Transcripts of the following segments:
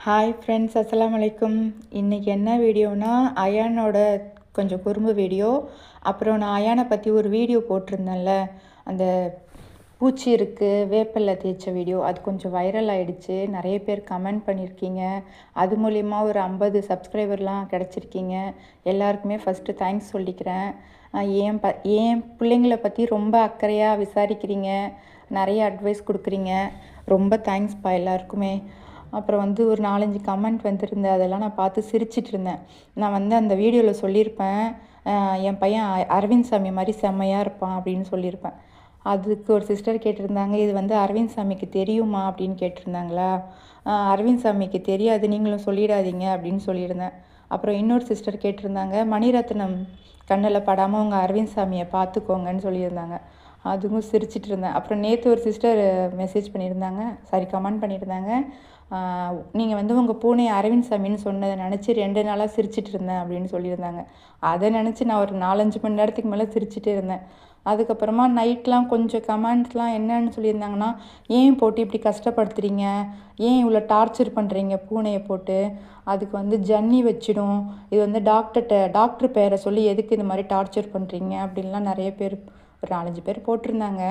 Hi friends, அஸ்ஸலாமு அலைக்கும். இன்றைக்கி என்ன வீடியோனா, அயானோட கொஞ்சம் குறும்பு வீடியோ. அப்புறம் நான் அயானை பற்றி ஒரு வீடியோ போட்டிருந்தேன்ல, அந்த பூச்சி இருக்குது வேப்பிலை தேய்ச்ச வீடியோ. அது கொஞ்சம் வைரல் ஆகிடுச்சு. நிறைய பேர் கமெண்ட் பண்ணியிருக்கீங்க. அது மூலிமா ஒரு 50 சப்ஸ்கிரைபர்லாம் கிடச்சிருக்கீங்க. எல்லாருக்குமே ஃபஸ்ட்டு தேங்க்ஸ் சொல்லிக்கிறேன். என் பிள்ளைங்கள பற்றி ரொம்ப அக்கறையாக விசாரிக்கிறீங்க, நிறைய அட்வைஸ் கொடுக்குறீங்க. ரொம்ப தேங்க்ஸ்ப்பா எல்லாருக்குமே. அப்புறம் ஒரு 4-5 கமெண்ட் வந்துருந்தேன். அதெல்லாம் நான் பார்த்து சிரிச்சிட்டு இருந்தேன். நான் அந்த வீடியோவில் சொல்லியிருப்பேன், என் பையன் அரவிந்த் சாமி மாதிரி செம்மையாக இருப்பான் அப்படின்னு சொல்லியிருப்பேன். அதுக்கு ஒரு சிஸ்டர் கேட்டிருந்தாங்க, இது அரவிந்த் சாமிக்கு தெரியுமா அப்படின்னு கேட்டிருந்தாங்களா. அரவிந்த் சாமிக்கு தெரியாது, நீங்களும் சொல்லிடாதீங்க அப்படின்னு சொல்லியிருந்தேன். அப்புறம் இன்னொரு சிஸ்டர் கேட்டிருந்தாங்க, மணிரத்னம் கண்ணில் படாமல் உங்கள் அரவிந்த் சாமியை பார்த்துக்கோங்கன்னு சொல்லியிருந்தாங்க. அதுவும் சிரிச்சிட்டு இருந்தேன். அப்புறம் நேற்று ஒரு சிஸ்டர் மெசேஜ் பண்ணியிருந்தாங்க, கமெண்ட் பண்ணியிருந்தாங்க, நீங்கள் உங்கள் பூனை அரவிந்த் சாமின்னு சொன்னதை நினச்சி 2 நாளாக சிரிச்சிட்டு இருந்தேன் அப்படின்னு சொல்லியிருந்தாங்க. அதை நினச்சி நான் ஒரு 4-5 மணி நேரத்துக்கு மேலே சிரிச்சிட்டே இருந்தேன். அதுக்கப்புறமா நைட்லாம் கொஞ்சம் கமெண்ட்ஸ்லாம் என்னன்னு சொல்லியிருந்தாங்கன்னா, ஏன் போட்டு இப்படி கஷ்டப்படுத்துகிறீங்க, ஏன் இவ்வளோ டார்ச்சர் பண்ணுறீங்க பூனையை போட்டு, அதுக்கு ஜன்னி வச்சிடும், இது டாக்டர் பேரை சொல்லி எதுக்கு இது மாதிரி டார்ச்சர் பண்ணுறீங்க அப்படின்லாம் நிறைய பேர், ஒரு 4-5 பேர் போட்டிருந்தாங்க.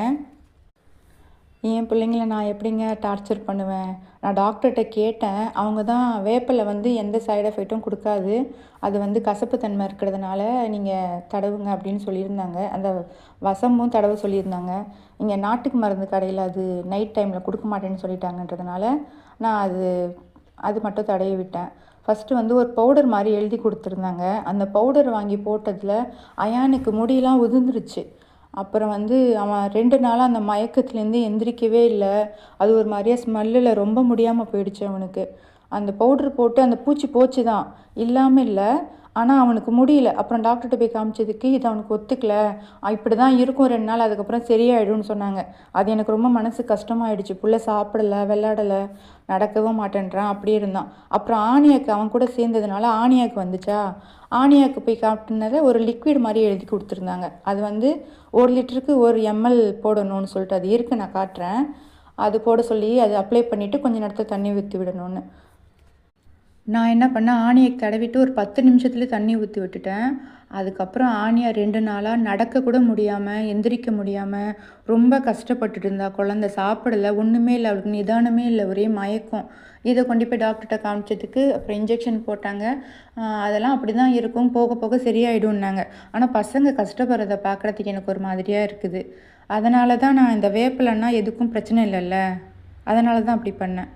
என் பிள்ளைங்கள நான் எப்படிங்க டார்ச்சர் பண்ணுவேன்? நான் டாக்டர்கிட்ட கேட்டேன். அவங்க தான் வேப்பிலை எந்த சைடு எஃபெக்ட்டும் கொடுக்காது, அது கசப்புத்தன்மை இருக்கிறதுனால நீங்கள் தடவுங்க அப்படின்னு சொல்லியிருந்தாங்க. அந்த வசம்பும் தடவை சொல்லியிருந்தாங்க. இங்கே நாட்டுக்கு மருந்து கடையில் அது நைட் டைமில் கொடுக்க மாட்டேன்னு சொல்லிட்டாங்கன்றதுனால நான் அது மட்டும் தடவி விட்டேன். ஃபஸ்ட்டு ஒரு பவுடர் மாதிரி எழுதி கொடுத்துருந்தாங்க. அந்த பவுடர் வாங்கி போட்டதில் அயானுக்கு முடியெல்லாம் உதிர்ந்துருச்சு. அப்புறம் அவன் 2 நாளாக அந்த மயக்கத்துலேருந்து எந்திரிக்கவே இல்லை. அது ஒரு மாதிரியா ஸ்மெல்லில் ரொம்ப முடியாமல் போயிடுச்சு அவனுக்கு. அந்த பவுட்ரு போட்டு அந்த பூச்சி போச்சு தான், இல்லாமல் இல்லை, ஆனால் அவனுக்கு முடியல. அப்புறம் டாக்டர்கிட்ட போய் காமிச்சதுக்கு இது அவனுக்கு ஒத்துக்கல, இப்படி தான் இருக்கும் 2 நாள், அதுக்கப்புறம் சரியாயிடும்னு சொன்னாங்க. அது எனக்கு ரொம்ப மனசு கஷ்டமாயிடுச்சு. புள்ள சாப்பிடலை, விளையாடலை, நடக்கவும் மாட்டேன்றான், அப்படியே இருந்தான். அப்புறம் ஆனியாக்கு அவன் கூட சேர்ந்ததுனால ஆனியாக்கு வந்துச்சா, ஆனியாக்கு போய் காட்டினதை ஒரு லிக்விட் மாதிரி எழுதி கொடுத்துருந்தாங்க. அது 1 லிட்டருக்கு 1 ml போடணும்னு சொல்லிட்டு அது இருக்குது, நான் காட்டுறேன். அது போட சொல்லி அது அப்ளை பண்ணிவிட்டு கொஞ்சம் நேரத்தில் தண்ணி ஊற்றி விடணும்னு. நான் என்ன பண்ணேன், ஆணியை தடவிட்டு ஒரு 10 நிமிஷத்துலேயே தண்ணி ஊற்றி விட்டுட்டேன். அதுக்கப்புறம் ஆனியா 2 நாளாக நடக்கக்கூட முடியாமல், எந்திரிக்க முடியாமல் ரொம்ப கஷ்டப்பட்டுட்டு இருந்தா. குழந்த சாப்பிடலை, ஒன்றுமே இல்லை, அவளுக்கு நிதானமே இல்லை, ஒரே மயக்கம். இதை கொண்டு போய் டாக்டர்கிட்ட காமிச்சதுக்கு அப்புறம் இன்ஜெக்ஷன் போட்டாங்க. அதெல்லாம் அப்படி தான் இருக்கும், போக போக சரியாயிடும்னாங்க. ஆனால் பசங்க கஷ்டப்படுறத பார்க்குறதுக்கு எனக்கு ஒரு மாதிரியாக இருக்குது. அதனால தான் நான் இந்த வேப்பிலைன்னா எதுக்கும் பிரச்சனை இல்லைல்ல, அதனால தான் அப்படி பண்ணேன்.